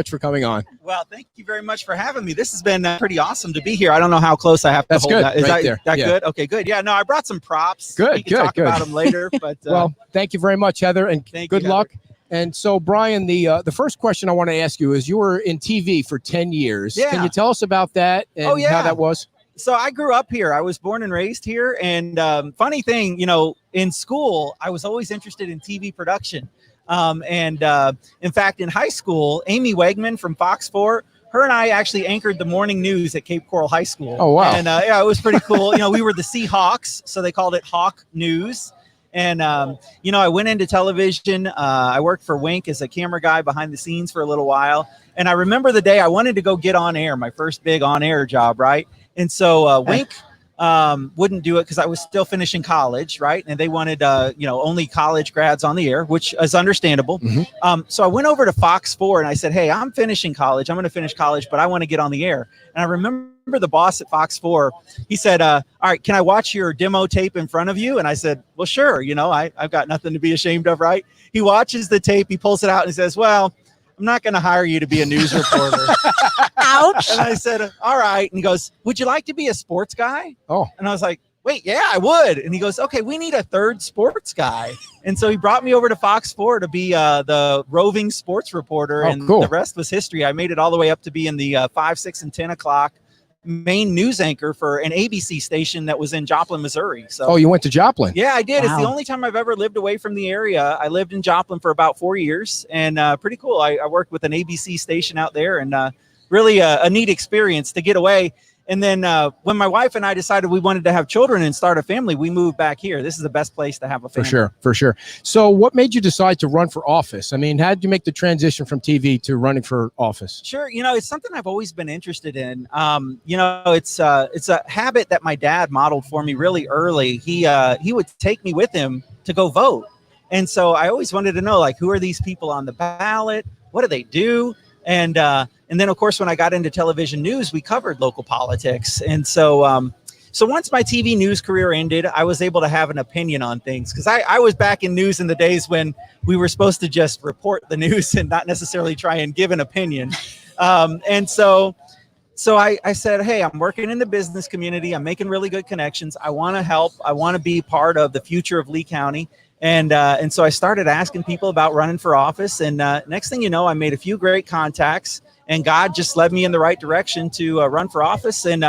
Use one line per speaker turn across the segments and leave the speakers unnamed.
for coming on.
Well, thank you very much for having me. This has been pretty awesome to be here. I don't know how close I have to hold
good.
that. Is
right there.
that
Yeah.
good? Okay, good. Yeah, no, I brought some props.
Good,
We can talk
good.
about them later. But
well, thank you very much, Heather, and good luck. And so, Brian, the first question I want to ask you is, you were in TV for 10 years.
Yeah.
Can you tell us about that and how that was?
So I grew up here. I was born and raised here. And funny thing, in school, I was always interested in TV production. In fact, in high school, Amy Wegman from Fox 4, her and I actually anchored the morning news at Cape Coral High School.
Oh, wow.
And it was pretty cool. We were the Seahawks, so they called it Hawk News. And, I went into television. I worked for Wink as a camera guy behind the scenes for a little while. And I remember the day I wanted to go get on air, my first big on air job, right? And so Wink wouldn't do it because I was still finishing college, right? And they wanted, only college grads on the air, which is understandable.
Mm-hmm.
So I went over to Fox 4 and I said, hey, I'm finishing college. I'm going to finish college, but I want to get on the air. And I remember the boss at Fox 4, he said, all right, can I watch your demo tape in front of you? And I said, well, sure. I've got nothing to be ashamed of, right? He watches the tape, he pulls it out and he says, well, I'm not going to hire you to be a news reporter.
Ouch.
And I said, all right. And he goes, would you like to be a sports guy?
Oh.
And I was like, wait, yeah, I would. And he goes, okay, we need a third sports guy. And so he brought me over to Fox 4 to be the roving sports reporter.
Oh,
and
cool.
The rest was history. I made it all the way up to be in the 5, 6, and 10 o'clock main news anchor for an ABC station that was in Joplin, Missouri. So,
you went to Joplin?
Yeah, I did.
Wow.
It's the only time I've ever lived away from the area. I lived in Joplin for about 4 years, and pretty cool. I worked with an ABC station out there, and really a neat experience to get away. And then when my wife and I decided we wanted to have children and start a family, we moved back here. This is the best place to have a family.
For sure. So what made you decide to run for office? I mean, how did you make the transition from TV to running for office?
Sure. It's something I've always been interested in. It's a habit that my dad modeled for me really early. He would take me with him to go vote. And so I always wanted to know, like, who are these people on the ballot? What do they do? And then, of course, when I got into television news, we covered local politics. And so so once my TV news career ended, I was able to have an opinion on things, because I was back in news in the days when we were supposed to just report the news and not necessarily try and give an opinion. So I said, hey, I'm working in the business community. I'm making really good connections. I want to help. I want to be part of the future of Lee County. And so I started asking people about running for office. And next thing you know, I made a few great contacts, and God just led me in the right direction to run for office. And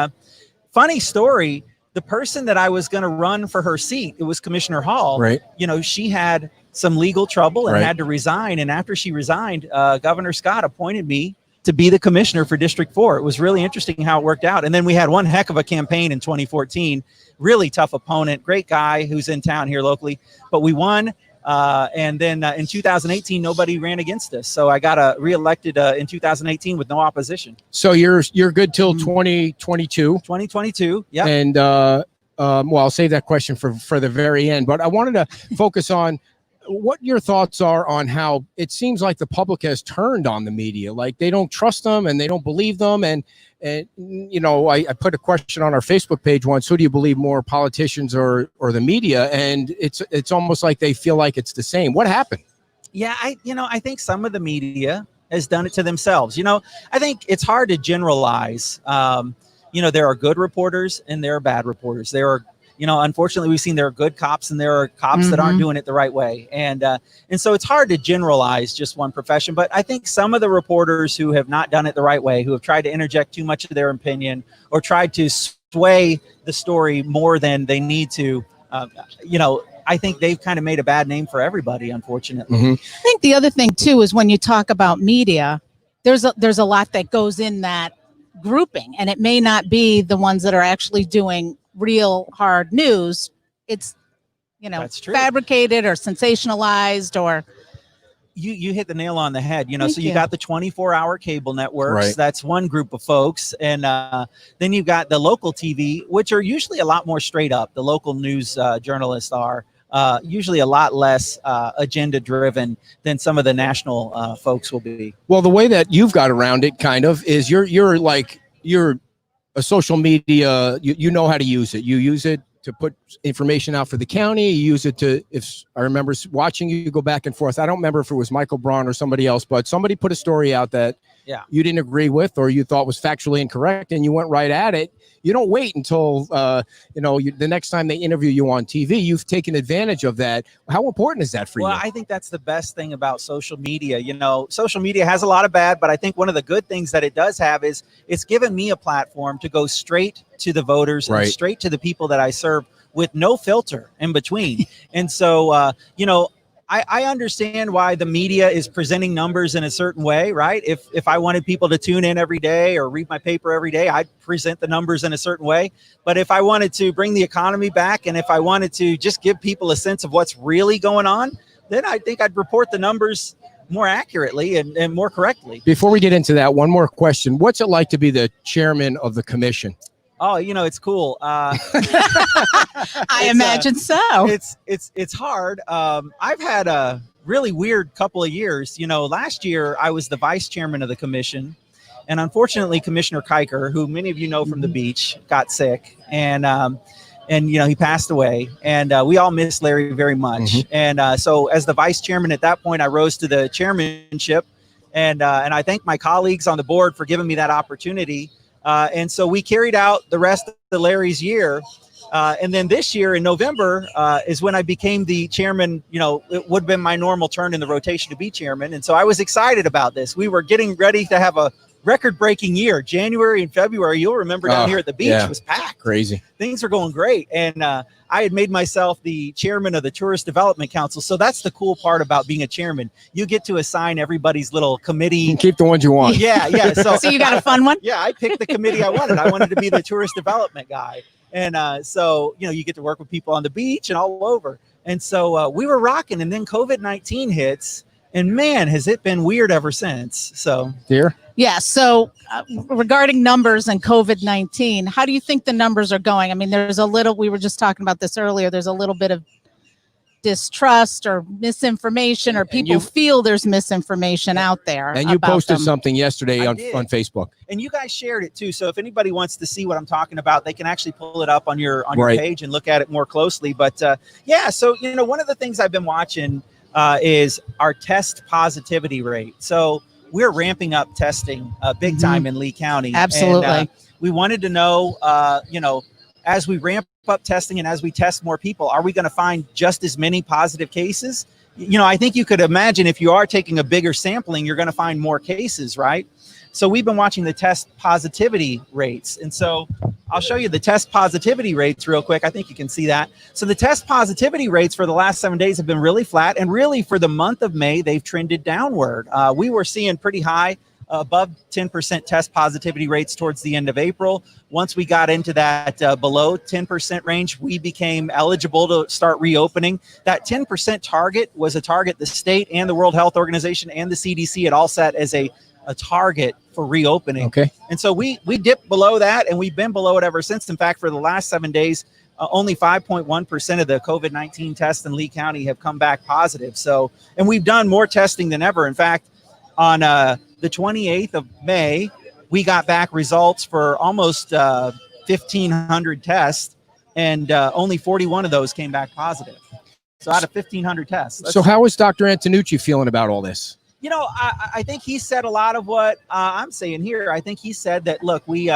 funny story, the person that I was going to run for her seat, it was Commissioner Hall.
Right.
She had some legal trouble and
Right.
had to resign. And after she resigned, Governor Scott appointed me to be the commissioner for District 4. It was really interesting how it worked out. And then we had one heck of a campaign in 2014. Really tough opponent, great guy who's in town here locally, but we won. And then in 2018, nobody ran against us. So I got reelected in 2018 with no opposition.
So you're good till 2022.
2022, yeah.
And I'll save that question for the very end. But I wanted to focus on what your thoughts are on how it seems like the public has turned on the media. Like, they don't trust them and they don't believe them. And I put a question on our Facebook page once: who do you believe more, politicians or the media? And it's almost like they feel like it's the same. What happened?
Yeah, I think some of the media has done it to themselves. I think it's hard to generalize. There are good reporters and there are bad reporters. There are, unfortunately, we've seen there are good cops and there are cops that aren't doing it the right way. And so it's hard to generalize just one profession. But I think some of the reporters who have not done it the right way, who have tried to interject too much of their opinion or tried to sway the story more than they need to, I think they've kind of made a bad name for everybody, unfortunately.
Mm-hmm.
I think the other thing, too, is when you talk about media, there's a lot that goes in that grouping, and it may not be the ones that are actually doing real hard news. It's
That's true.
fabricated or sensationalized, or
you hit the nail on the head.
Thank
So you
you.
got the 24-hour cable networks.
Right.
That's one group of folks. And then you've got the local TV, which are usually a lot more straight up. The local news journalists are usually a lot less agenda driven than some of the national folks will be.
Well, the way that you've got around it kind of is you're a social media, you know how to use it. You use it to put information out for the county. You use it to, if I remember watching you go back and forth. I don't remember if it was Michael Braun or somebody else, but somebody put a story out that
Yeah.
you didn't agree with or you thought was factually incorrect, and you went right at it. You don't wait until the next time they interview you on TV. You've taken advantage of that. How important is that for you?
Well, I think that's the best thing about social media. You know, social media has a lot of bad, but I think one of the good things that it does have is it's given me a platform to go straight to the voters and straight to the people that I serve with no filter in between. And so, I understand why the media is presenting numbers in a certain way, right? If I wanted people to tune in every day or read my paper every day, I'd present the numbers in a certain way. But if I wanted to bring the economy back, and if I wanted to just give people a sense of what's really going on, then I think I'd report the numbers more accurately and more correctly.
Before we get into that, one more question. What's it like to be the chairman of the commission?
Oh, it's cool.
I imagine so.
It's hard. I've had a really weird couple of years. Last year I was the vice chairman of the commission, and unfortunately Commissioner Kiker, who many of you know from the beach, got sick, and he passed away, and we all miss Larry very much. And so as the vice chairman at that point, I rose to the chairmanship, and I thank my colleagues on the board for giving me that opportunity. And so we carried out the rest of the Larry's year. And then this year in November is when I became the chairman. It would have been my normal turn in the rotation to be chairman. And so I was excited about this. We were getting ready to have a record-breaking year. January and February, you'll remember down here at the beach, was packed.
Crazy.
Things are going great. And I had made myself the chairman of the Tourist Development Council. So that's the cool part about being a chairman. You get to assign everybody's little committee.
You can keep the ones you want.
Yeah.
So you got a fun one?
Yeah, I picked the committee I wanted. I wanted to be the tourist development guy. And so, you get to work with people on the beach and all over. And so we were rocking. And then COVID-19 hits. And man, has it been weird ever since. So,
dear.
Yeah. So regarding numbers and COVID-19, how do you think the numbers are going? I mean, we were just talking about this earlier. There's a little bit of distrust or misinformation, or people feel there's misinformation out there.
And you posted something yesterday on Facebook.
And you guys shared it too. So if anybody wants to see what I'm talking about, they can actually pull it up on your page and look at it more closely. But so, one of the things I've been watching is our test positivity rate. So we're ramping up testing big time in Lee County.
Absolutely.
And, we wanted to know, as we ramp up testing and as we test more people, are we going to find just as many positive cases? I think you could imagine if you are taking a bigger sampling, you're going to find more cases, right? So we've been watching the test positivity rates. And so I'll show you the test positivity rates real quick. I think you can see that. So the test positivity rates for the last 7 days have been really flat. And really for the month of May, they've trended downward. We were seeing pretty high, above 10% test positivity rates towards the end of April. Once we got into that below 10% range, we became eligible to start reopening. That 10% target was a target the state and the World Health Organization and the CDC had all set as a target for reopening.
Okay.
And so we dipped below that, and we've been below it ever since. In fact, for the last 7 days, only 5.1% of the COVID-19 tests in Lee County have come back positive. So, and we've done more testing than ever. In fact, on the 28th of May, we got back results for almost 1,500 tests, and only 41 of those came back positive. So out of 1,500 tests.
So how is Dr. Antonucci feeling about all this?
I think he said a lot of what I'm saying here. I think he said that, look, we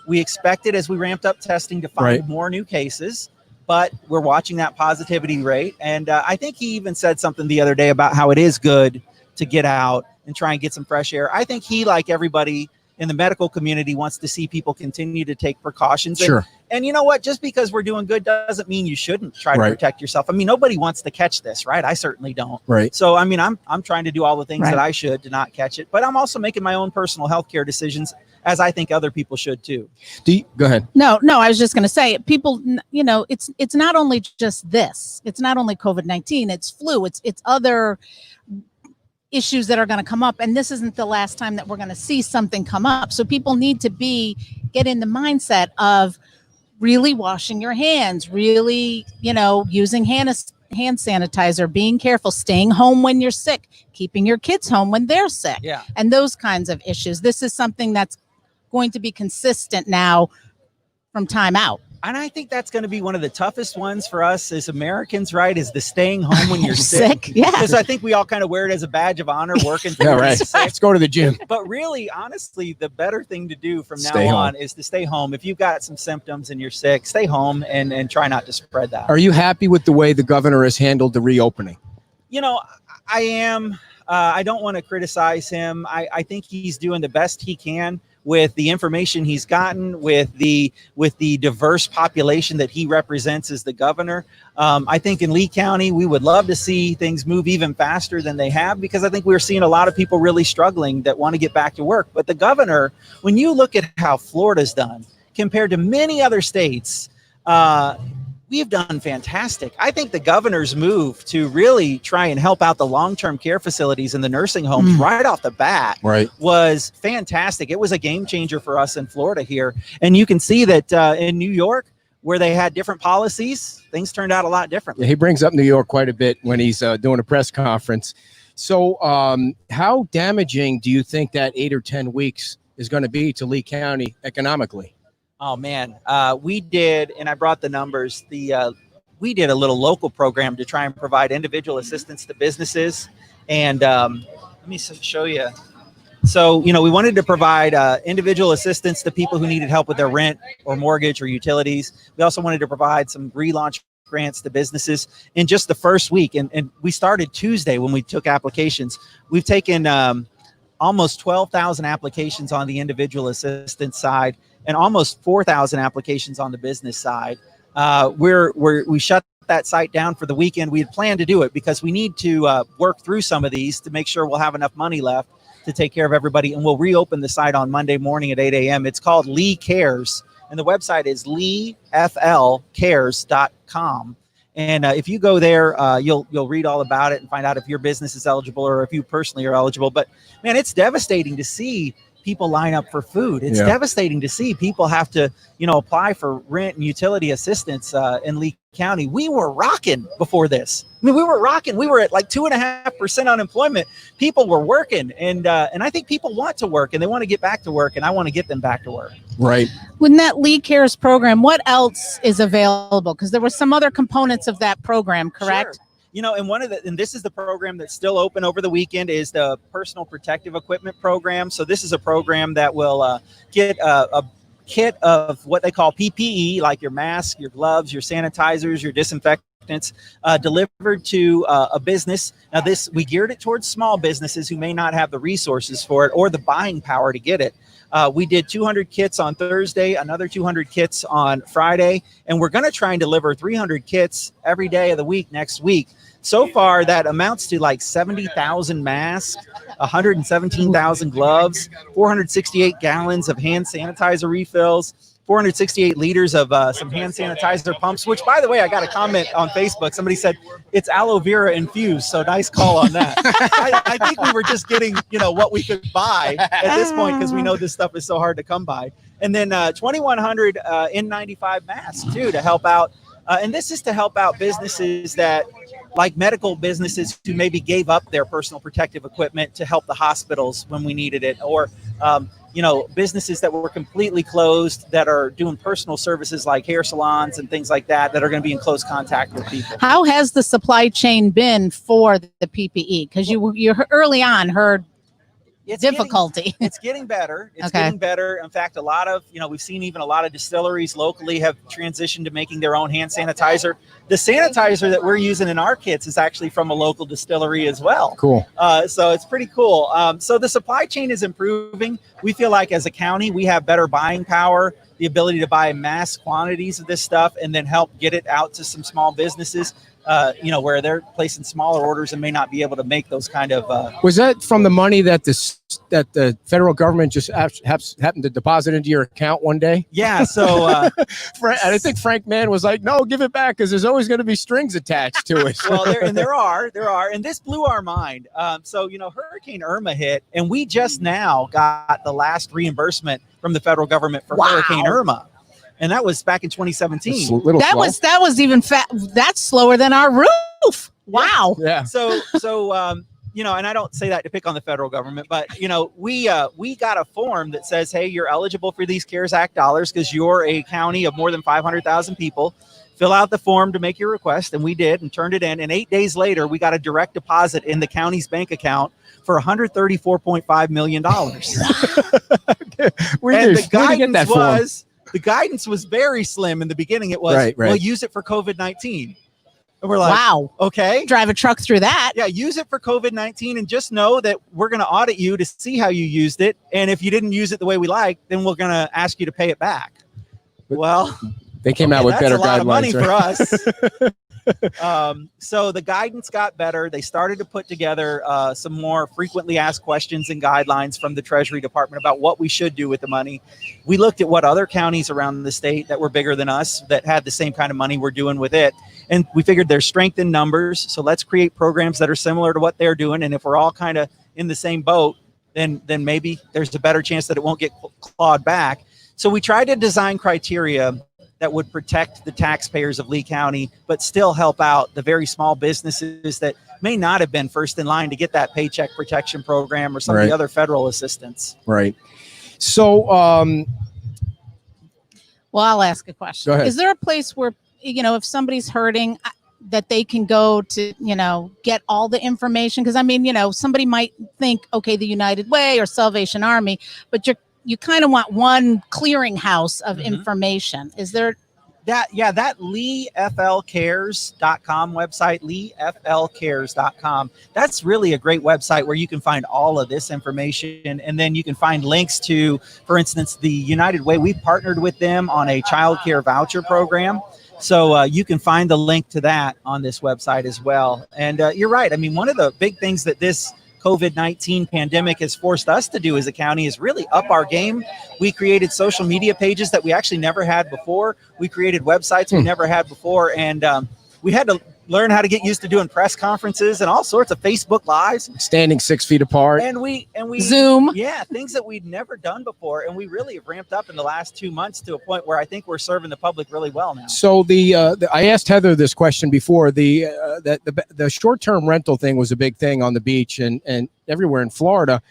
expected as we ramped up testing to find more new cases, but we're watching that positivity rate. And I think he even said something the other day about how it is good to get out and try and get some fresh air. I think he, like everybody in the medical community, wants to see people continue to take precautions.
Sure.
And you know what? Just because we're doing good doesn't mean you shouldn't try to protect yourself. I mean, nobody wants to catch this, right? I certainly don't.
Right.
So, I mean, I'm trying to do all the things that I should to not catch it, but I'm also making my own personal healthcare decisions, as I think other people should too.
Go ahead.
No, I was just going to say, people, it's not only just this. It's not only COVID-19. It's flu. It's other issues that are going to come up, and this isn't the last time that we're going to see something come up. So people need to get in the mindset of really washing your hands, really, using hand sanitizer, being careful, staying home when you're sick, keeping your kids home when they're sick, and those kinds of issues. This is something that's going to be consistent now from time out.
And I think that's going to be one of the toughest ones for us as Americans, right? Is the staying home when you're sick.
Yeah.
Because I think we all kind of wear it as a badge of honor working.
Yeah, right. Let's go to the gym.
But really, honestly, the better thing to do from
Stay
now
home.
on is to stay home. If you've got some symptoms and you're sick, stay home and try not to spread that.
Are you happy with the way the governor has handled the reopening?
You know, I am. I don't want to criticize him. I think he's doing the best he can with the information he's gotten, with the diverse population that he represents as the governor. I think in Lee County, we would love to see things move even faster than they have, because I think we're seeing a lot of people really struggling that want to get back to work. But the governor, when you look at how Florida's done compared to many other states, we've done fantastic. I think the governor's move to really try and help out the long-term care facilities and the nursing homes right off the bat was fantastic. It was a game changer for us in Florida here. And you can see that in New York, where they had different policies, things turned out a lot different.
Yeah, he brings up New York quite a bit when he's doing a press conference. So how damaging do you think that 8 or 10 weeks is going to be to Lee County economically?
Oh man, we did, and I brought the numbers. We did a little local program to try and provide individual assistance to businesses, and let me show you. So, you know, we wanted to provide individual assistance to people who needed help with their rent or mortgage or utilities. We also wanted to provide some relaunch grants to businesses in just the first week, and we started Tuesday when we took applications. We've taken almost 12,000 applications on the individual assistance side, and almost 4,000 applications on the business side. We shut that site down for the weekend. We had planned to do it because we need to work through some of these to make sure we'll have enough money left to take care of everybody. And we'll reopen the site on Monday morning at 8 a.m. It's called Lee Cares, and the website is leeflcares.com. And if you go there, you'll read all about it and find out if your business is eligible or if you personally are eligible. But man, it's devastating to see people line up for food. It's devastating to see people have to, apply for rent and utility assistance in Lee County. We were rocking before this. I mean, we were rocking. We were at like 2.5% unemployment. People were working, and I think people want to work and they want to get back to work, and I want to get them back to work.
Right.
Within that Lee Cares program, what else is available? Because there were some other components of that program, correct?
Sure. And this is the program that's still open over the weekend, is the personal protective equipment program. So this is a program that will get a kit of what they call PPE, like your mask, your gloves, your sanitizers, your disinfectants, delivered to a business. Now we geared it towards small businesses who may not have the resources for it or the buying power to get it. We did 200 kits on Thursday, another 200 kits on Friday, and we're going to try and deliver 300 kits every day of the week next week. So far, that amounts to like 70,000 masks, 117,000 gloves, 468 gallons of hand sanitizer refills, 468 liters of some hand sanitizer pumps, which, by the way, I got a comment on Facebook. Somebody said it's aloe vera infused. So nice call on that. I think we were just getting, what we could buy at this point, because we know this stuff is so hard to come by. And then 2,100 N95 masks, too, to help out. And this is to help out businesses that, like medical businesses who maybe gave up their personal protective equipment to help the hospitals when we needed it, or businesses that were completely closed that are doing personal services like hair salons and things like that are going to be in close contact with people.
How has the supply chain been for the PPE? Because you early on heard difficulty.
It's getting better. It's
Okay.
getting better. In fact, a lot of, we've seen even a lot of distilleries locally have transitioned to making their own hand sanitizer. The sanitizer that we're using in our kits is actually from a local distillery as well.
Cool.
So it's pretty cool. So the supply chain is improving. We feel like as a county, we have better buying power, the ability to buy mass quantities of this stuff and then help get it out to some small businesses, where they're placing smaller orders and may not be able to make those kind of.
Was that from the money that the federal government just happened to deposit into your account one day?
Yeah. So
and I think Frank Mann was like, "No, give it back, because there's always going to be strings attached to it."
Well, there are, and this blew our mind. So Hurricane Irma hit, and we just now got the last reimbursement from the federal government for Hurricane Irma. And that was back in 2017.
That was even that's slower than our roof. Wow.
Yeah.
So you know, and I don't say that to pick on the federal government, but you know, we got a form that says, hey, you're eligible for these CARES Act dollars because you're a county of more than 500,000 people. Fill out the form to make your request, and we did, and turned it in. And 8 days later, we got a direct deposit in the county's bank account for $134.5 million. The guidance was very slim in the beginning. It was, well, use it for COVID-19. And we're like, wow, okay.
Drive a truck through that.
Yeah, use it for COVID-19 and just know that we're going to audit you to see how you used it. And if you didn't use it the way we like, then we're going to ask you to pay it back. Well,
they came out with better guidelines.
That's a lot of money for us. So the guidance got better. They started to put together some more frequently asked questions and guidelines from the Treasury Department about what we should do with the money. We looked at what other counties around the state that were bigger than us that had the same kind of money we're doing with it. And we figured there's strength in numbers. So let's create programs that are similar to what they're doing. And if we're all kind of in the same boat, then maybe there's a better chance that it won't get clawed back. So we tried to design criteria that would protect the taxpayers of Lee County, but still help out the very small businesses that may not have been first in line to get that Paycheck Protection Program or some of the other federal assistance.
Right. So,
well, I'll ask a question.
Go ahead.
Is there a place where, you know, if somebody's hurting, that they can go to, you know, get all the information? Because I mean, you know, somebody might think, okay, the United Way or Salvation Army, but you kind of want one clearinghouse of information. Is there
that? Yeah, that LeeFLCares.com website, LeeFLCares.com. That's really a great website where you can find all of this information. And then you can find links to, for instance, the United Way. We've partnered with them on a child care voucher program. So you can find the link to that on this website as well. And you're right. I mean, one of the big things that this COVID-19 pandemic has forced us to do as a county is really up our game. We created social media pages that we actually never had before. We created websites we never had before. And we had to learn how to get used to doing press conferences and all sorts of Facebook Lives.
Standing 6 feet apart.
And we
Zoom.
Yeah, things that we'd never done before. And we really have ramped up in the last 2 months to a point where I think we're serving the public really well now.
So I asked Heather this question before. The short-term rental thing was a big thing on the beach and everywhere in Florida.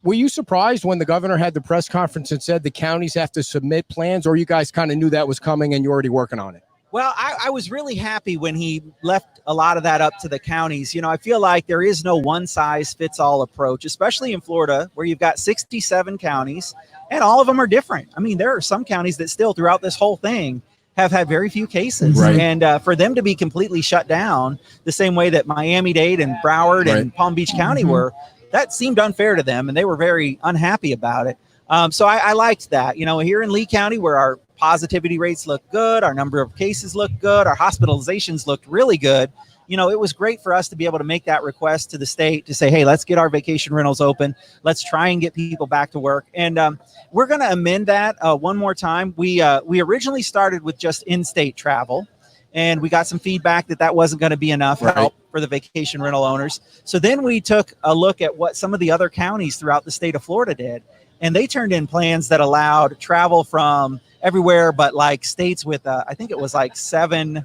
Were you surprised when the governor had the press conference and said the counties have to submit plans, or you guys kind of knew that was coming and you're already working on it?
Well, I was really happy when he left a lot of that up to the counties. You know, I feel like there is no one size fits all approach, especially in Florida, where you've got 67 counties and all of them are different. I mean, there are some counties that still throughout this whole thing have had very few cases.
Right.
And for them to be completely shut down the same way that Miami-Dade and Broward and Palm Beach County were, that seemed unfair to them. And they were very unhappy about it. So I liked that. You know, here in Lee County, where our positivity rates look good, our number of cases look good, our hospitalizations looked really good. You know, it was great for us to be able to make that request to the state to say, hey, let's get our vacation rentals open. Let's try and get people back to work. And we're going to amend that one more time. We originally started with just in-state travel, and we got some feedback that wasn't going to be enough help for the vacation rental owners. So then we took a look at what some of the other counties throughout the state of Florida did. And they turned in plans that allowed travel from everywhere but like states with I think it was like 7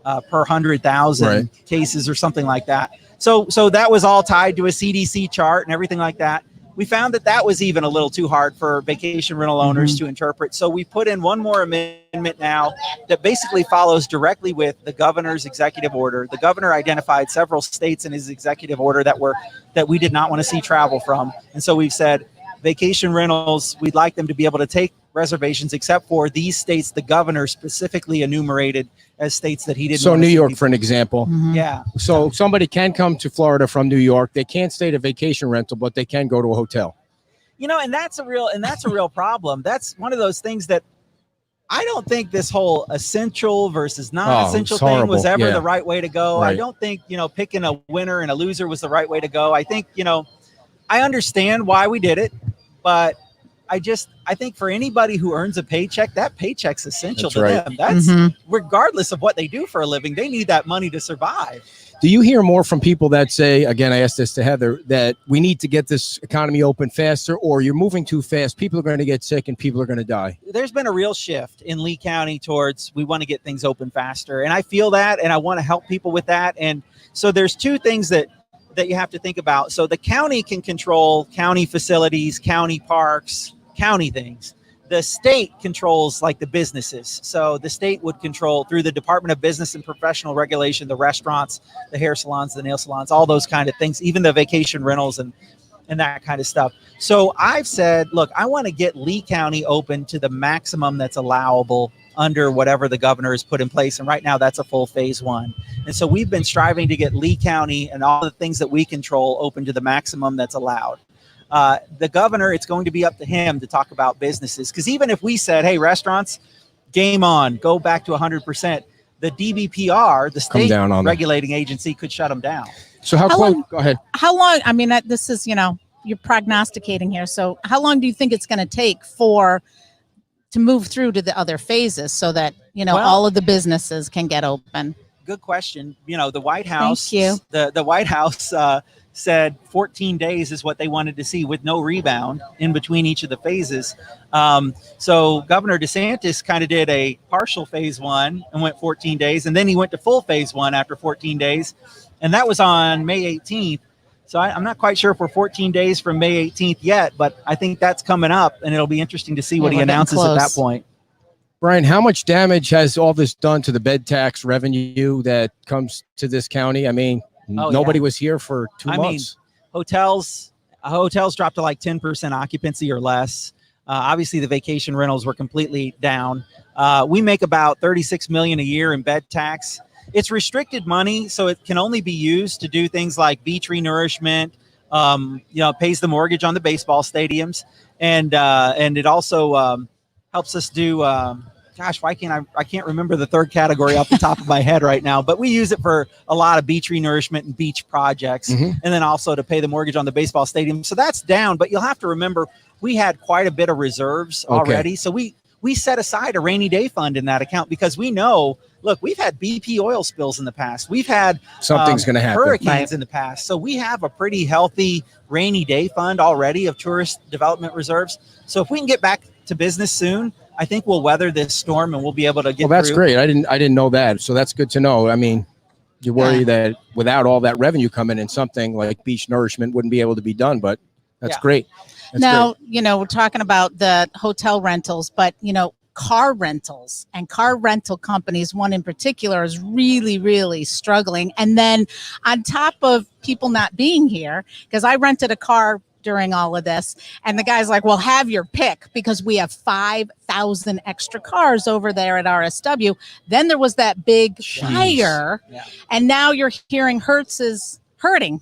per 100,000 cases or something like that. So that was all tied to a CDC chart and everything like that. We found that was even a little too hard for vacation rental owners to interpret. So we put in one more amendment now that basically follows directly with the governor's executive order. The governor identified several states in his executive order that we did not want to see travel from. And so we've said, vacation rentals, we'd like them to be able to take reservations except for these states the governor specifically enumerated as states that he didn't.
So New York, for an example.
Yeah.
So somebody can come to Florida from New York. They can't stay at a vacation rental, but they can go to a hotel.
You know, and that's a real problem. That's one of those things that I don't think this whole essential versus non-essential thing was ever the right way to go. I don't think, you know, picking a winner and a loser was the right way to go. I think, you know, I understand why we did it, but I think for anybody who earns a paycheck, that paycheck's essential to them. That's regardless of what they do for a living, they need that money to survive.
Do you hear more from people that say, again, I asked this to Heather, that we need to get this economy open faster, or you're moving too fast, people are going to get sick and people are going to die?
There's been a real shift in Lee County towards we want to get things open faster. And I feel that, and I want to help people with that. And so there's two things that that you have to think about. So the county can control county facilities, county parks, county things. The state controls like the businesses. So the state would control through the Department of Business and Professional Regulation, the restaurants, the hair salons, the nail salons, all those kind of things, even the vacation rentals and that kind of stuff. So I've said, look, I want to get Lee County open to the maximum that's allowable under whatever the governor has put in place. And right now that's a full phase 1. And so we've been striving to get Lee County and all the things that we control open to the maximum that's allowed. The governor, it's going to be up to him to talk about businesses. Because even if we said, hey, restaurants, game on, go back to 100%, the DBPR, the state regulating agency, could shut them down.
So how close? Go ahead.
How long? I mean, this is, you're prognosticating here. So how long do you think it's going to take to move through to the other phases so that, all of the businesses can get open?
Good question. The White House,
Thank you.
The White House said 14 days is what they wanted to see with no rebound in between each of the phases. So Governor DeSantis kind of did a partial phase 1 and went 14 days. And then he went to full phase 1 after 14 days. And that was on May 18th. So I'm not quite sure if we're 14 days from May 18th yet, but I think that's coming up, and it'll be interesting to see what he announces at that point.
Brian, how much damage has all this done to the bed tax revenue that comes to this county? I mean, nobody was here for 2 months.
Hotels dropped to like 10% occupancy or less. Obviously, the vacation rentals were completely down. We make about $36 million a year in bed tax. It's restricted money, so it can only be used to do things like beach renourishment. Pays the mortgage on the baseball stadiums, and it also helps us do. I can't remember the third category off the top of my head right now, but we use it for a lot of beach renourishment and beach projects, and then also to pay the mortgage on the baseball stadium. So that's down, but you'll have to remember we had quite a bit of reserves already. So we set aside a rainy day fund in that account because we know, look, we've had BP oil spills in the past. We've had
something's going to happen.
Hurricanes in the past. So we have a pretty healthy rainy day fund already of tourist development reserves. So if we can get back to business soon, I think we'll weather this storm and we'll be able to get
that's
through.
Great. I didn't know that. So that's good to know. I mean, you worry that without all that revenue coming in, something like beach nourishment wouldn't be able to be done, but that's great.
Now, we're talking about the hotel rentals, but, car rentals and car rental companies, one in particular, is really, really struggling. And then on top of people not being here, because I rented a car during all of this, and the guy's like, well, have your pick, because we have 5,000 extra cars over there at RSW. Then there was that big fire, and now you're hearing Hertz is hurting.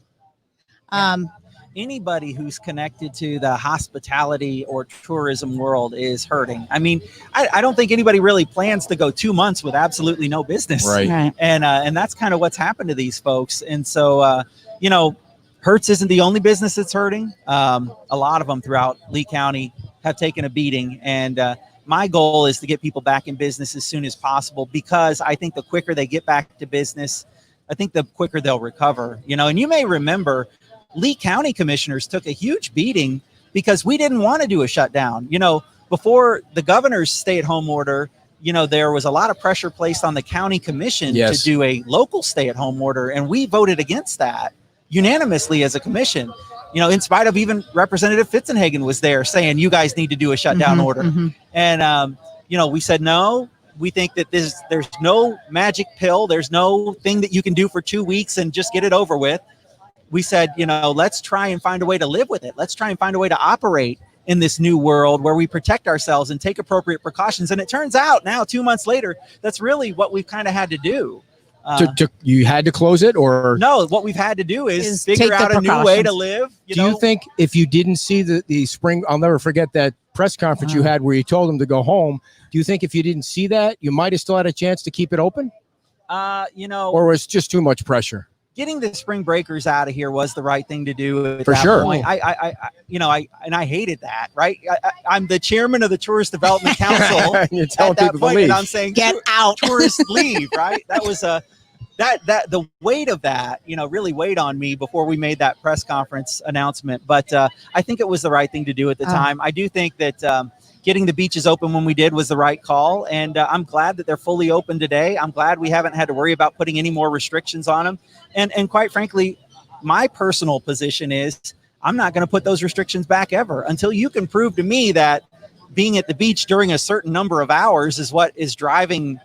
Anybody who's connected to the hospitality or tourism world is hurting. I mean, I don't think anybody really plans to go 2 months with absolutely no business.
Right.
And that's kind of what's happened to these folks. And so, Hertz isn't the only business that's hurting. A lot of them throughout Lee County have taken a beating. And my goal is to get people back in business as soon as possible, because I think the quicker they get back to business, I think the quicker they'll recover. And you may remember Lee County commissioners took a huge beating because we didn't want to do a shutdown. Before the governor's stay-at-home order, there was a lot of pressure placed on the county commission to do a local stay-at-home order, and we voted against that unanimously as a commission. In spite of even Representative Fitzenhagen was there saying, you guys need to do a shutdown order. And, we said, no, we think that there's no magic pill. There's no thing that you can do for 2 weeks and just get it over with. We said, let's try and find a way to live with it. Let's try and find a way to operate in this new world where we protect ourselves and take appropriate precautions. And it turns out now, 2 months later, that's really what we've kind of had to do.
You had to close it, or
no? What we've had to do is figure out a new way to live.
Do you think if you didn't see the spring, I'll never forget that press conference you had where you told them to go home. Do you think if you didn't see that, you might have still had a chance to keep it open? Or was it just too much pressure?
Getting the spring breakers out of here was the right thing to do at
For
that
sure.
point. I hated that, right? I'm the chairman of the Tourist Development Council at that point, and I'm saying,
get out,
tourists leave, right? That was that the weight of that, really weighed on me before we made that press conference announcement. But I think it was the right thing to do at the time. I do think that getting the beaches open when we did was the right call. And I'm glad that they're fully open today. I'm glad we haven't had to worry about putting any more restrictions on them. And quite frankly, my personal position is I'm not going to put those restrictions back ever until you can prove to me that being at the beach during a certain number of hours is what is driving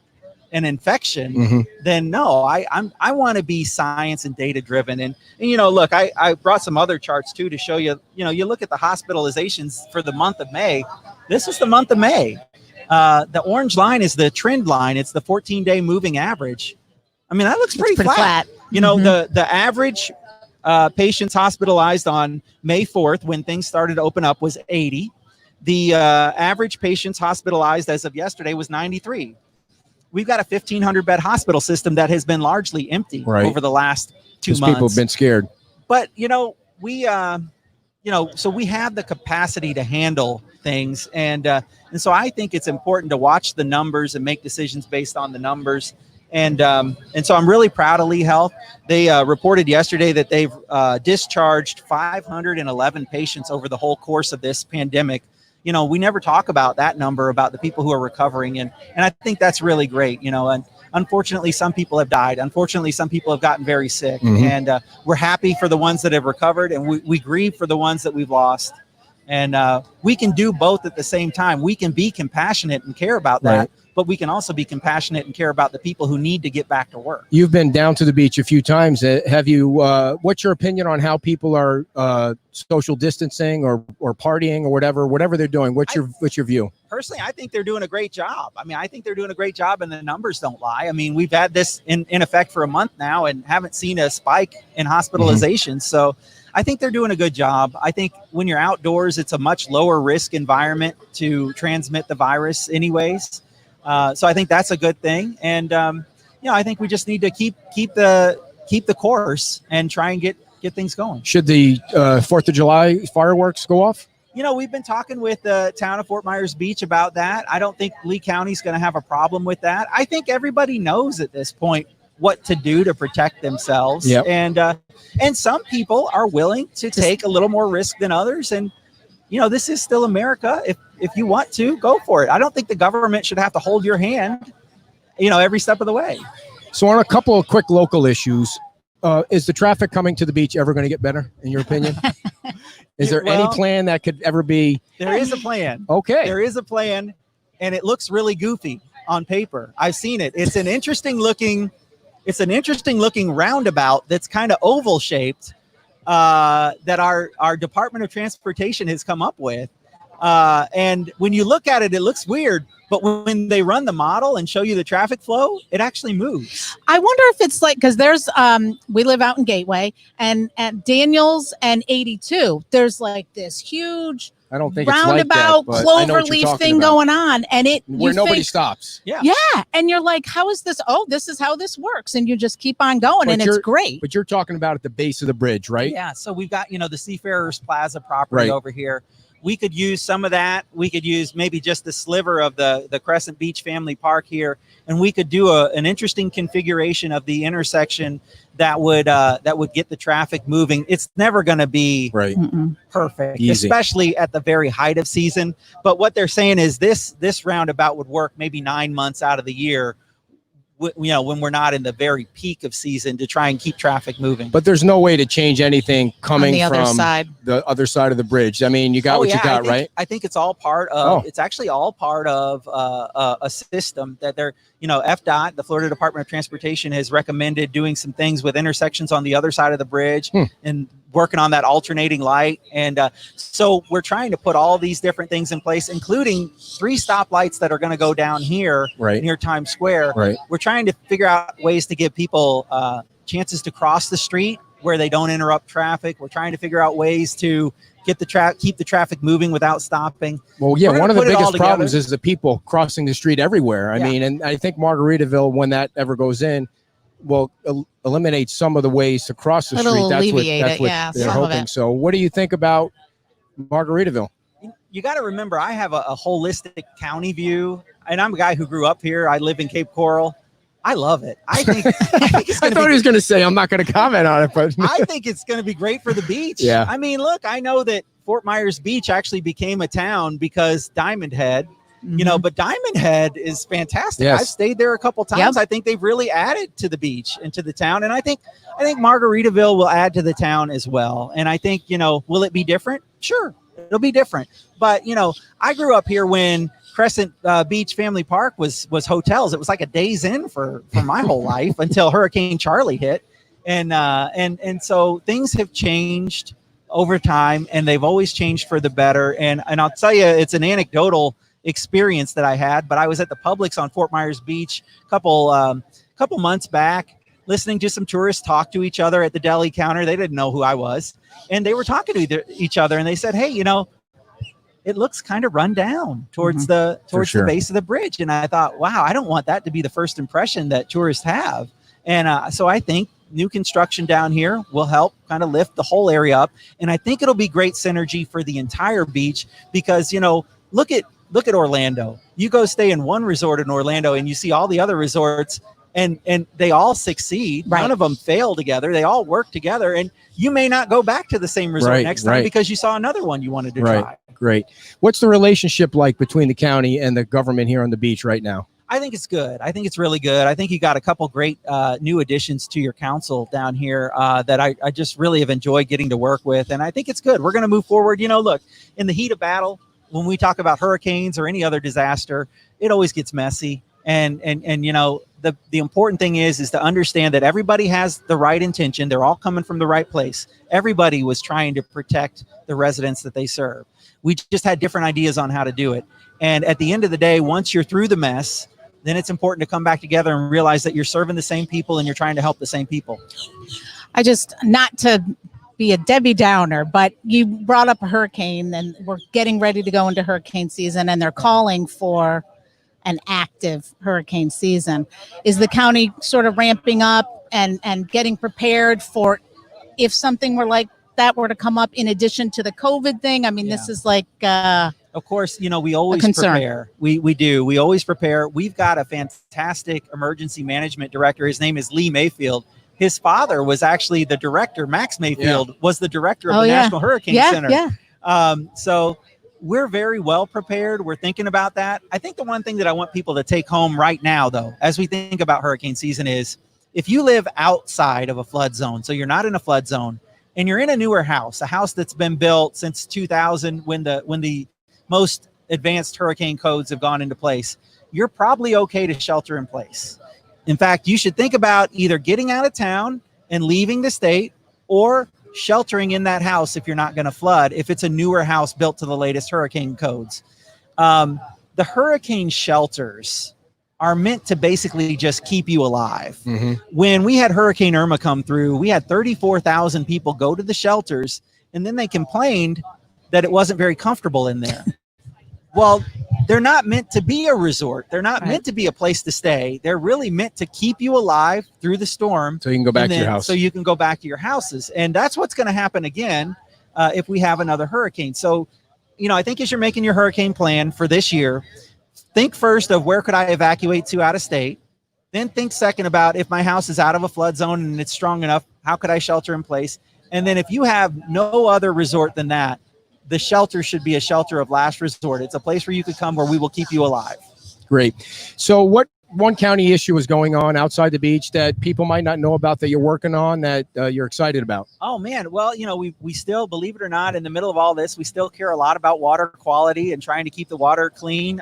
an infection. Then no, I want to be science and data driven. And look, I brought some other charts too to show you, you look at the hospitalizations for the month of May. This is the month of May. The orange line is the trend line. It's the 14-day moving average. I mean, that looks pretty flat. The average patients hospitalized on May 4th when things started to open up was 80. The average patients hospitalized as of yesterday was 93. We've got a 1,500 bed hospital system that has been largely empty over the last 2 months.
People have been scared.
But, we so we have the capacity to handle things. And so I think it's important to watch the numbers and make decisions based on the numbers. And so I'm really proud of Lee Health. They reported yesterday that they've discharged 511 patients over the whole course of this pandemic. We never talk about that number, about the people who are recovering. And I think that's really great, and unfortunately, some people have died. Unfortunately, some people have gotten very sick. And we're happy for the ones that have recovered, and we grieve for the ones that we've lost. And we can do both at the same time. We can be compassionate and care about that, but we can also be compassionate and care about the people who need to get back to work.
You've been down to the beach a few times. Have you, what's your opinion on how people are social distancing or partying or whatever they're doing? What's your view?
Personally, I think they're doing a great job. I mean, I think they're doing a great job, and the numbers don't lie. I mean, we've had this in effect for a month now and haven't seen a spike in hospitalizations. So I think they're doing a good job. I think when you're outdoors, it's a much lower risk environment to transmit the virus anyways. So I think that's a good thing. And, I think we just need to keep the course and try and get things going.
Should the 4th of July fireworks go off?
We've been talking with the town of Fort Myers Beach about that. I don't think Lee County's going to have a problem with that. I think everybody knows at this point what to do to protect themselves. And some people are willing to take a little more risk than others. And, this is still America. If you want to, go for it. I don't think the government should have to hold your hand, every step of the way.
So on a couple of quick local issues, is the traffic coming to the beach ever going to get better, in your opinion? Is there any plan that could ever be?
There is a plan.
Okay.
There is a plan, and it looks really goofy on paper. I've seen it. It's an interesting looking roundabout that's kind of oval shaped that our Department of Transportation has come up with. And when you look at it, it looks weird. But when they run the model and show you the traffic flow, it actually moves.
I wonder if it's like, because there's, we live out in Gateway, and at Daniels and 82, there's like this huge
I don't think
roundabout
it's like that,
cloverleaf thing going on, and
where nobody stops.
Yeah,
and you're like, how is this? Oh, this is how this works, and you just keep on going, and it's great.
But you're talking about at the base of the bridge, right?
Yeah. So we've got the Seafarers Plaza property over here. We could use some of that. We could use maybe just the sliver of the Crescent Beach Family Park here, and we could do an interesting configuration of the intersection that would get the traffic moving. It's never going to be perfect, especially at the very height of season. But what they're saying is this roundabout would work maybe 9 months out of the year, when we're not in the very peak of season, to try and keep traffic moving.
But there's no way to change anything coming
from
the other side of the bridge. I mean, you got what you got, right?
I think it's all part of, it's actually all part of a system that they're, FDOT, the Florida Department of Transportation, has recommended doing some things with intersections on the other side of the bridge and working on that alternating light. And so we're trying to put all these different things in place, including 3 stoplights that are going to go down here near Times Square. We're trying to figure out ways to give people chances to cross the street where they don't interrupt traffic. We're trying to figure out ways to keep the traffic moving without stopping.
Well, yeah, one of the biggest problems is the people crossing the street everywhere. I mean, and I think Margaritaville, when that ever goes in, will eliminate some of the ways to cross the street. That's what they're hoping. So what do you think about Margaritaville?
You got to remember, I have a holistic county view, and I'm a guy who grew up here. I live in Cape Coral. I love it. I think it's
I thought he was going to say, I'm not going to comment on it, but
I think it's going to be great for the beach. I mean, look, I know that Fort Myers Beach actually became a town because Diamond Head you know, but Diamond Head is fantastic.
Yes.
I've stayed there a couple times. I think they've really added to the beach and to the town. And I think Margaritaville will add to the town as well. And I think, you know, will it be different? Sure, it'll be different. But, you know, I grew up here when Crescent Beach Family Park was hotels. It was like a Days Inn for my whole life until Hurricane Charlie hit. And so things have changed over time, and they've always changed for the better. And I'll tell you, it's an anecdotal experience that I had, but I was at the Publix on Fort Myers Beach a couple months back, listening to some tourists talk to each other at the deli counter. They didn't know who I was, and they were talking to each other, and they said, "Hey, you know, it looks kind of run down towards the base of the bridge." And I thought, wow, I don't want that to be the first impression that tourists have. And so I think new construction down here will help kind of lift the whole area up. And I think it'll be great synergy for the entire beach because, you know, look at Orlando. You go stay in one resort in Orlando and you see all the other resorts and they all succeed. Right. None of them fail together. They all work together. And you may not go back to the same resort next time because you saw another one you wanted to try.
Great. What's the relationship like between the county and the government here on the beach right now?
I think it's good. I think it's really good. I think you got a couple great new additions to your council down here that I just really have enjoyed getting to work with. And I think it's good. We're going to move forward. You know, look, in the heat of battle, when we talk about hurricanes or any other disaster, it always gets messy. And you know, the important thing is to understand that everybody has the right intention. They're all coming from the right place. Everybody was trying to protect the residents that they serve. We just had different ideas on how to do it. And at the end of the day, once you're through the mess, then it's important to come back together and realize that you're serving the same people and you're trying to help the same people.
I just, not to be a Debbie Downer, but you brought up a hurricane and we're getting ready to go into hurricane season and they're calling for an active hurricane season. Is the county sort of ramping up and getting prepared for if something were like that were to come up in addition to the COVID thing? I mean, this is like...
Of course, you know, we always prepare. We do. We always prepare. We've got a fantastic emergency management director. His name is Lee Mayfield. His father was actually the director. Max Mayfield was the director of the National Hurricane Center. So we're very well prepared. We're thinking about that. I think the one thing that I want people to take home right now, though, as we think about hurricane season is if you live outside of a flood zone, so you're not in a flood zone, and you're in a newer house, a house that's been built since 2000 when the most advanced hurricane codes have gone into place, you're probably okay to shelter in place. In fact, you should think about either getting out of town and leaving the state or sheltering in that house if you're not going to flood, if it's a newer house built to the latest hurricane codes. The hurricane shelters are meant to basically just keep you alive. When we had Hurricane Irma come through, we had 34,000 people go to the shelters, and then they complained that it wasn't very comfortable in there. Well, they're not meant to be a resort. They're not meant to be a place to stay. They're really meant to keep you alive through the storm.
So you can go back to your house.
So you can go back to your houses. And that's what's going to happen again if we have another hurricane. So, you know, I think as you're making your hurricane plan for this year, think first of where could I evacuate to out of state? Then think second about if my house is out of a flood zone and it's strong enough, how could I shelter in place? And then if you have no other resort than that, the shelter should be a shelter of last resort. It's a place where you could come where we will keep you alive.
Great. So what one county issue is going on outside the beach that people might not know about that you're working on that you're excited about?
Oh, man. Well, you know, we still, believe it or not, in the middle of all this, we still care a lot about water quality and trying to keep the water clean.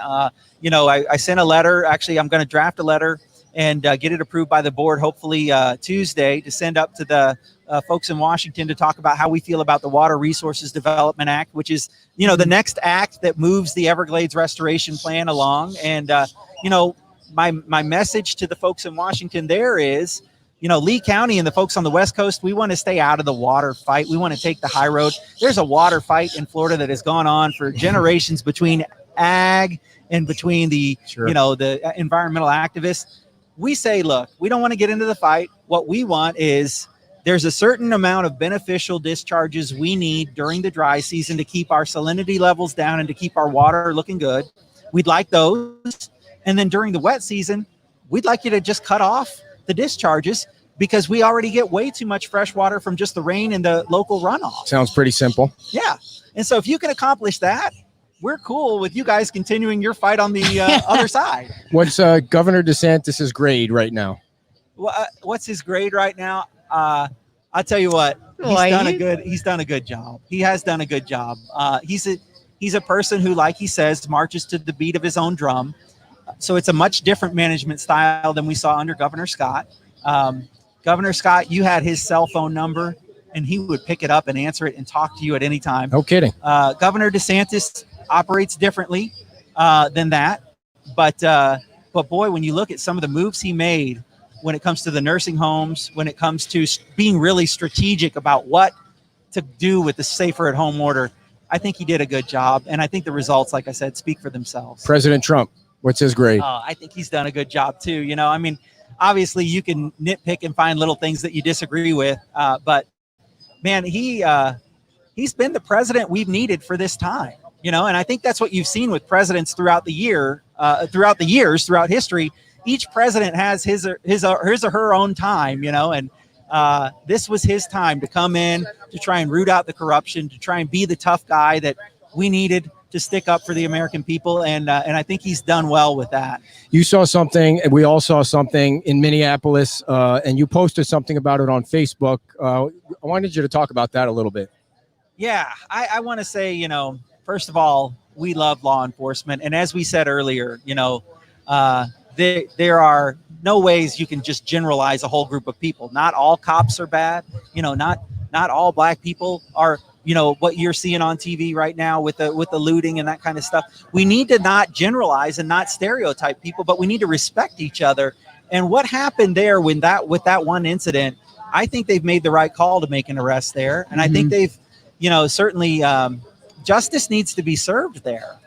You know, I sent a letter. Actually, I'm going to draft a letter and get it approved by the board, hopefully Tuesday, to send up to the folks in Washington to talk about how we feel about the Water Resources Development Act, which is, you know, the next act that moves the Everglades restoration plan along. And, you know, my message to the folks in Washington there is, you know, Lee County and the folks on the West Coast, we want to stay out of the water fight. We want to take the high road. There's a water fight in Florida that has gone on for generations between ag and between the, you know, the environmental activists. We say, look, we don't want to get into the fight. What we want is there's a certain amount of beneficial discharges we need during the dry season to keep our salinity levels down and to keep our water looking good. We'd like those. And then during the wet season, we'd like you to just cut off the discharges because we already get way too much fresh water from just the rain and the local runoff.
Sounds pretty simple.
Yeah. And so if you can accomplish that, we're cool with you guys continuing your fight on the other side.
What's Governor DeSantis's grade right now?
What's his grade right now? I'll tell you what, he's done a good job. He has done a good job. He's a person who, like he says, marches to the beat of his own drum. So it's a much different management style than we saw under Governor Scott. Governor Scott, you had his cell phone number, and he would pick it up and answer it and talk to you at any time.
No kidding.
Governor DeSantis operates differently than that. But boy, when you look at some of the moves he made when it comes to the nursing homes, when it comes to being really strategic about what to do with the safer at home order, I think he did a good job. And I think the results, like I said, speak for themselves.
President Trump, what's his grade?
I think he's done a good job too. You know, I mean, obviously you can nitpick and find little things that you disagree with, but man, he's been the president we've needed for this time, you know, and I think that's what you've seen with presidents throughout the years, throughout history. Each president has his or her own time, you know, and this was his time to come in, to try and root out the corruption, to try and be the tough guy that we needed to stick up for the American people. And I think he's done well with that.
You saw something, and we all saw something in Minneapolis, and you posted something about it on Facebook. I wanted you to talk about that a little bit.
Yeah, I want to say, you know, first of all, we love law enforcement. And as we said earlier, you know, there are no ways you can just generalize a whole group of people. Not all cops are bad. You know, not all black people are, you know, what you're seeing on TV right now with the looting and that kind of stuff. We need to not generalize and not stereotype people, but we need to respect each other. And what happened there with that one incident, I think they've made the right call to make an arrest there. And I think they've, you know, certainly justice needs to be served there.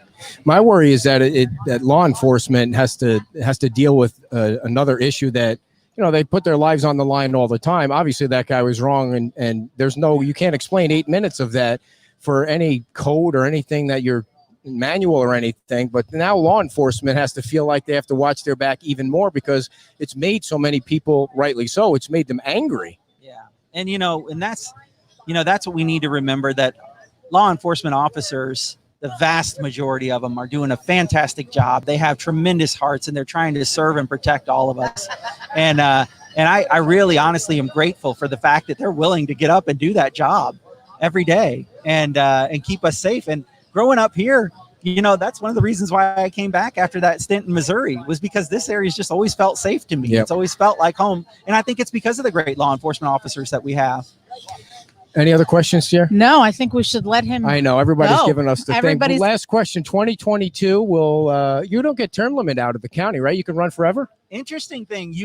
My worry is that that law enforcement has to deal with another issue that, you know, they put their lives on the line all the time. Obviously, that guy was wrong, and you can't explain 8 minutes of that for any code or anything that you're manual or anything. But now law enforcement has to feel like they have to watch their back even more because it's made so many people, rightly so, it's made them angry.
Yeah, and that's what we need to remember, that law enforcement officers, the vast majority of them, are doing a fantastic job. They have tremendous hearts, and they're trying to serve and protect all of us. And I really honestly am grateful for the fact that they're willing to get up and do that job every day and keep us safe. And growing up here, you know, that's one of the reasons why I came back after that stint in Missouri, was because this area's just always felt safe to me. Yep. It's always felt like home. And I think it's because of the great law enforcement officers that we have.
Any other questions here?
No, I think we should let him.
I know everybody's giving us the thing. Last question, 2022 will, you don't get term limit out of the county, right? You can run forever.
Interesting thing.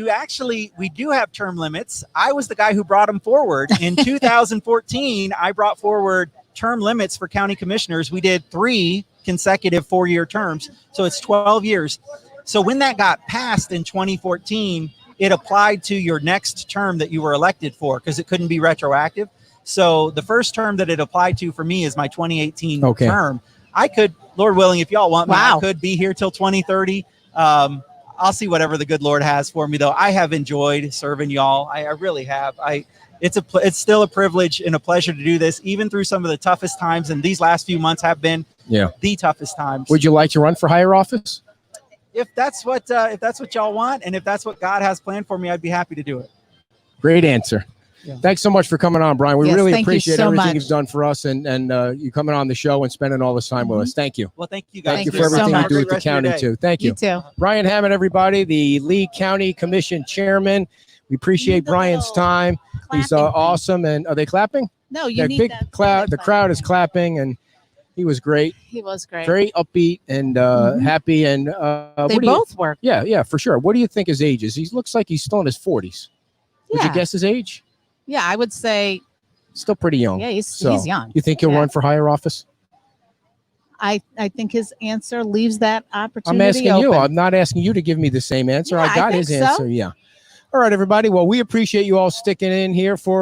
We do have term limits. I was the guy who brought them forward. In 2014, I brought forward term limits for county commissioners. We did 3 consecutive 4-year terms. So it's 12 years. So when that got passed in 2014, it applied to your next term that you were elected for, because it couldn't be retroactive. So the first term that it applied to for me is my 2018 term. I could, Lord willing, if y'all want me, I could be here till 2030. I'll see whatever the good Lord has for me, though. I have enjoyed serving y'all. I really have. It's still a privilege and a pleasure to do this, even through some of the toughest times. And these last few months have been the toughest times.
Would you like to run for higher office?
If that's what y'all want, and if that's what God has planned for me, I'd be happy to do it.
Great answer. Yeah. Thanks so much for coming on, Brian. We really appreciate everything you've done for us, and you coming on the show and spending all this time with us. Thank you.
Well, thank you guys.
Thank you for everything you do with the county too. Thank you.
You too.
Brian Hamman, everybody, the Lee County Commission Chairman. We appreciate Brian's time. He's awesome. And are they clapping?
No, you need
big
that.
cloud. The crowd is clapping, and he was great.
He was great.
Very upbeat and happy. And
they both work.
Yeah, for sure. What do you think his age is? He looks like he's still in his 40s. Would you guess his age?
Yeah, I would say
still pretty young.
Yeah, he's young.
You think he'll run for higher office?
I think his answer leaves that opportunity.
I'm asking
open.
you. I'm not asking you to give me the same answer. I got his answer. Yeah. All right, everybody. Well, we appreciate you all sticking in here for